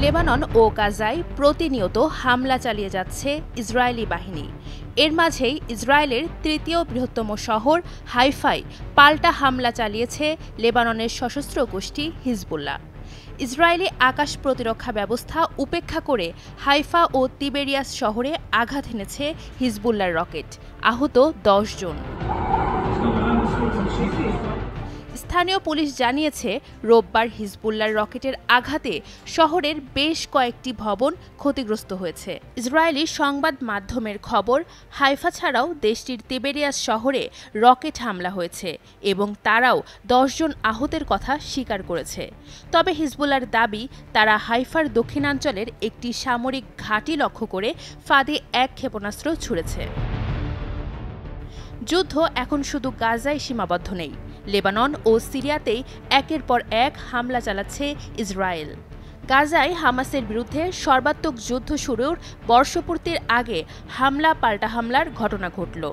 Lebanon ও গাজায় প্রতিনিয়ত হামলা চালিয়ে যাচ্ছে ইসরায়েলি বাহিনী। এর মাঝেই ইসরায়েলের তৃতীয় বৃহত্তম শহর হাইফায় পাল্টা হামলা চালিয়েছে লেবাননের সশস্ত্র গোষ্ঠী হিজবুল্লাহ। ইসরায়েলি আকাশ প্রতিরক্ষা ব্যবস্থা উপেক্ষা করে হাইফা ও তিবেরিয়াস শহরে আঘাত এনেছে হিজবুল্লাহর রকেট। আহত ১০ জন। স্থানীয় পুলিশ জানিয়েছে, রোববার হিজবুল্লাহর রকেটের আঘাতে শহরের বেশ কয়েকটি ভবন ক্ষতিগ্রস্ত হয়েছে। ইসরায়েলি সংবাদ মাধ্যমের খবর, হাইফা ছাড়াও দেশটির তিবেরিয়াস শহরে রকেট হামলা হয়েছে এবং তারাও ১০ জন আহতের কথা স্বীকার করেছে। তবে হিজবুল্লাহর দাবি, তারা হাইফার দক্ষিণাঞ্চলের একটি সামরিক ঘাঁটি লক্ষ্য করে ফাঁদে এক ক্ষেপণাস্ত্র ছুড়েছে। যুদ্ধ এখন শুধু গাজায় সীমাবদ্ধ নেই। লেবানন ও সিরিয়াতেই একের পর এক হামলা চালাচ্ছে ইসরায়েল। গাজায় হামাসের বিরুদ্ধে সর্বাত্মক যুদ্ধ শুরুর বর্ষপূর্তির আগে হামলা পাল্টা হামলার ঘটনা ঘটল।